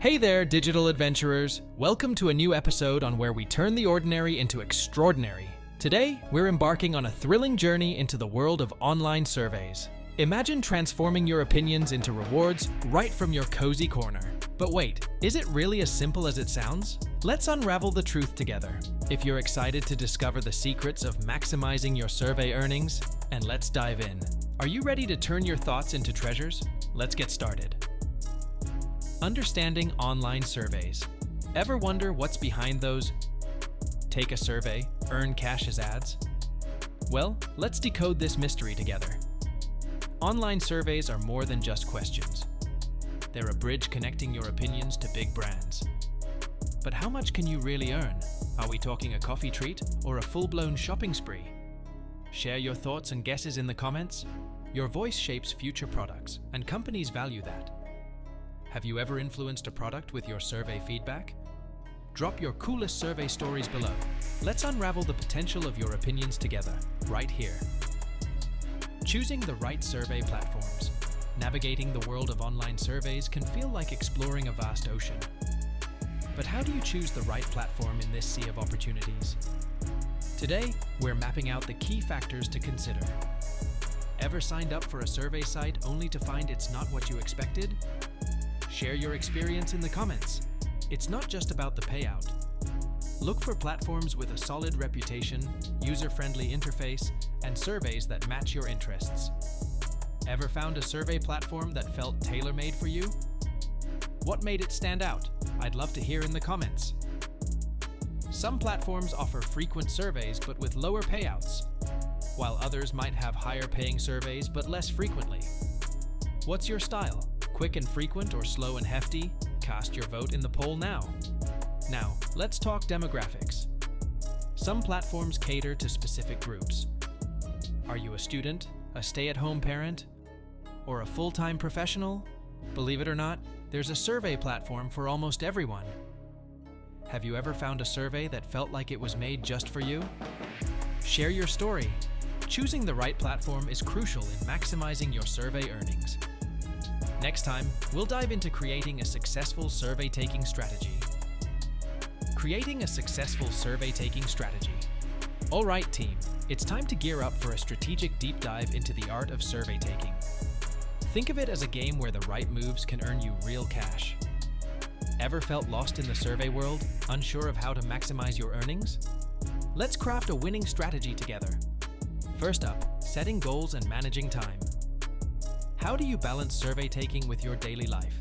Hey there, digital adventurers! Welcome to a new episode on where we turn the ordinary into extraordinary. Today, we're embarking on a thrilling journey into the world of online surveys. Imagine transforming your opinions into rewards right from your cozy corner. But wait, is it really as simple as it sounds? Let's unravel the truth together. If you're excited to discover the secrets of maximizing your survey earnings, and let's dive in. Are you ready to turn your thoughts into treasures? Let's get started. Understanding online surveys. Ever wonder what's behind those "take a survey, earn cash as ads"? Well, let's decode this mystery together. Online surveys are more than just questions. They're a bridge connecting your opinions to big brands. But how much can you really earn? Are we talking a coffee treat or a full-blown shopping spree? Share your thoughts and guesses in the comments. Your voice shapes future products, and companies value that. Have you ever influenced a product with your survey feedback? Drop your coolest survey stories below. Let's unravel the potential of your opinions together, right here. Choosing the right survey platforms. Navigating the world of online surveys can feel like exploring a vast ocean. But how do you choose the right platform in this sea of opportunities? Today, we're mapping out the key factors to consider. Ever signed up for a survey site only to find it's not what you expected? Share your experience in the comments. It's not just about the payout. Look for platforms with a solid reputation, user-friendly interface, and surveys that match your interests. Ever found a survey platform that felt tailor-made for you? What made it stand out? I'd love to hear in the comments. Some platforms offer frequent surveys but with lower payouts, while others might have higher paying surveys but less frequently. What's your style? Quick and frequent or slow and hefty? Cast your vote in the poll now. Now, let's talk demographics. Some platforms cater to specific groups. Are you a student, a stay-at-home parent, or a full-time professional? Believe it or not, there's a survey platform for almost everyone. Have you ever found a survey that felt like it was made just for you? Share your story. Choosing the right platform is crucial in maximizing your survey earnings. Next time, we'll dive into creating a successful survey-taking strategy. Creating a successful survey-taking strategy. All right, team, it's time to gear up for a strategic deep dive into the art of survey-taking. Think of it as a game where the right moves can earn you real cash. Ever felt lost in the survey world, unsure of how to maximize your earnings? Let's craft a winning strategy together. First up, setting goals and managing time. How do you balance survey taking with your daily life?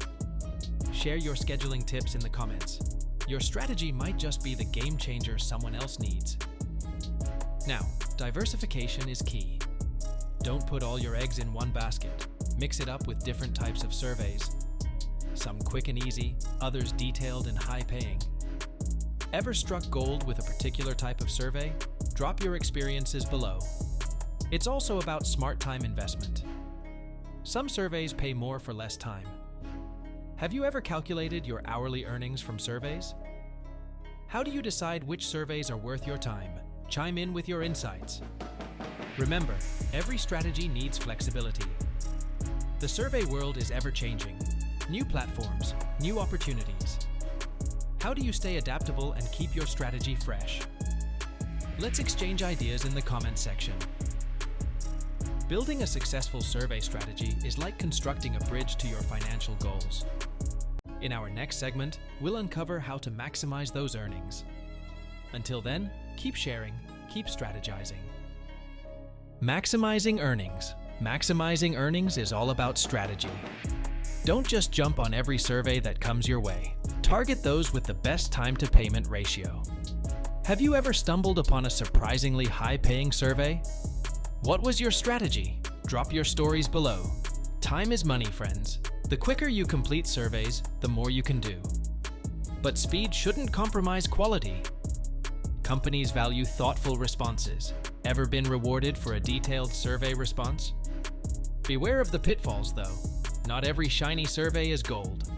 Share your scheduling tips in the comments. Your strategy might just be the game changer someone else needs. Now, diversification is key. Don't put all your eggs in one basket. Mix it up with different types of surveys. Some quick and easy, others detailed and high-paying. Ever struck gold with a particular type of survey? Drop your experiences below. It's also about smart time investment. Some surveys pay more for less time. Have you ever calculated your hourly earnings from surveys? How do you decide which surveys are worth your time? Chime in with your insights. Remember, every strategy needs flexibility. The survey world is ever-changing. New platforms, new opportunities. How do you stay adaptable and keep your strategy fresh? Let's exchange ideas in the comment section. Building a successful survey strategy is like constructing a bridge to your financial goals. In our next segment, we'll uncover how to maximize those earnings. Until then, keep sharing, keep strategizing. Maximizing earnings. Maximizing earnings is all about strategy. Don't just jump on every survey that comes your way. Target those with the best time-to-payment ratio. Have you ever stumbled upon a surprisingly high-paying survey? What was your strategy? Drop your stories below. Time is money, friends. The quicker you complete surveys, the more you can do. But speed shouldn't compromise quality. Companies value thoughtful responses. Ever been rewarded for a detailed survey response? Beware of the pitfalls, though. Not every shiny survey is gold.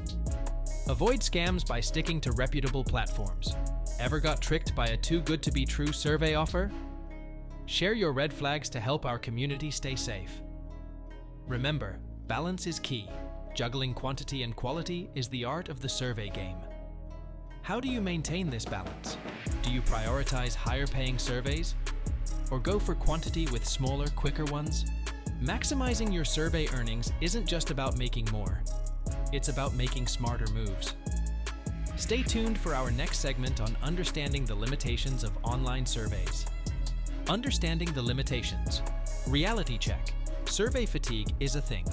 Avoid scams by sticking to reputable platforms. Ever got tricked by a too-good-to-be-true survey offer? Share your red flags to help our community stay safe. Remember, balance is key. Juggling quantity and quality is the art of the survey game. How do you maintain this balance? Do you prioritize higher-paying surveys? Or go for quantity with smaller, quicker ones? Maximizing your survey earnings isn't just about making more. It's about making smarter moves. Stay tuned for our next segment on understanding the limitations of online surveys. Understanding the limitations. Reality check. Survey fatigue is a thing.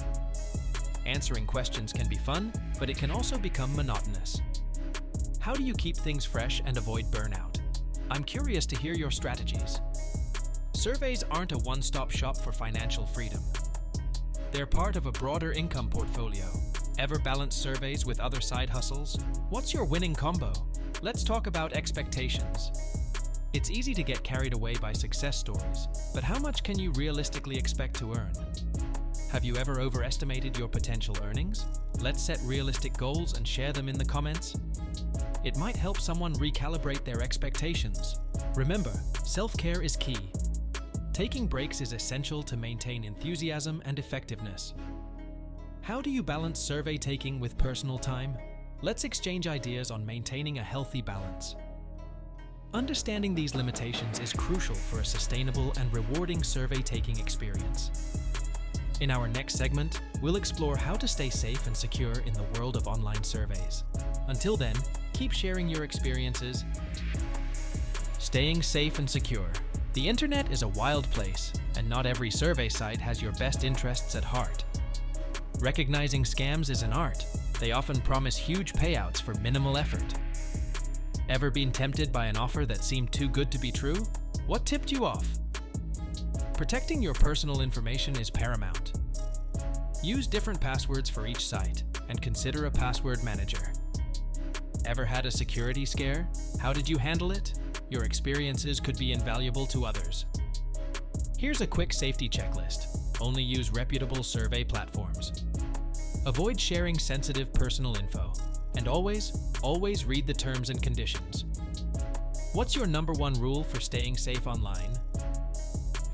Answering questions can be fun, but it can also become monotonous. How do you keep things fresh and avoid burnout? I'm curious to hear your strategies. Surveys aren't a one-stop shop for financial freedom. They're part of a broader income portfolio. Ever balance surveys with other side hustles? What's your winning combo? Let's talk about expectations. It's easy to get carried away by success stories, but how much can you realistically expect to earn? Have you ever overestimated your potential earnings? Let's set realistic goals and share them in the comments. It might help someone recalibrate their expectations. Remember, self-care is key. Taking breaks is essential to maintain enthusiasm and effectiveness. How do you balance survey taking with personal time? Let's exchange ideas on maintaining a healthy balance. Understanding these limitations is crucial for a sustainable and rewarding survey taking experience. In our next segment, we'll explore how to stay safe and secure in the world of online surveys. Until then, keep sharing your experiences. Staying safe and secure. The internet is a wild place, and not every survey site has your best interests at heart. Recognizing scams is an art. They often promise huge payouts for minimal effort. Ever been tempted by an offer that seemed too good to be true? What tipped you off? Protecting your personal information is paramount. Use different passwords for each site, and consider a password manager. Ever had a security scare? How did you handle it? Your experiences could be invaluable to others. Here's a quick safety checklist. Only use reputable survey platforms. Avoid sharing sensitive personal info. And always read the terms and conditions. What's your #1 rule for staying safe online?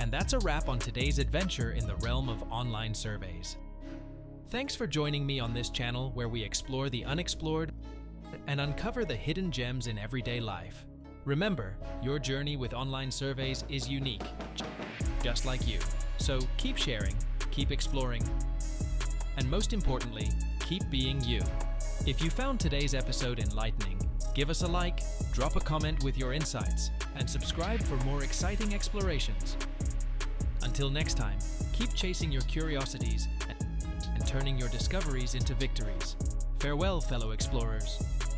And that's a wrap on today's adventure in the realm of online surveys. Thanks for joining me on this channel where we explore the unexplored and uncover the hidden gems in everyday life. Remember, your journey with online surveys is unique, just like you. So keep sharing, keep exploring, and most importantly, keep being you. If you found today's episode enlightening, give us a like, drop a comment with your insights, and subscribe for more exciting explorations. Until next time, keep chasing your curiosities and turning your discoveries into victories. Farewell, fellow explorers.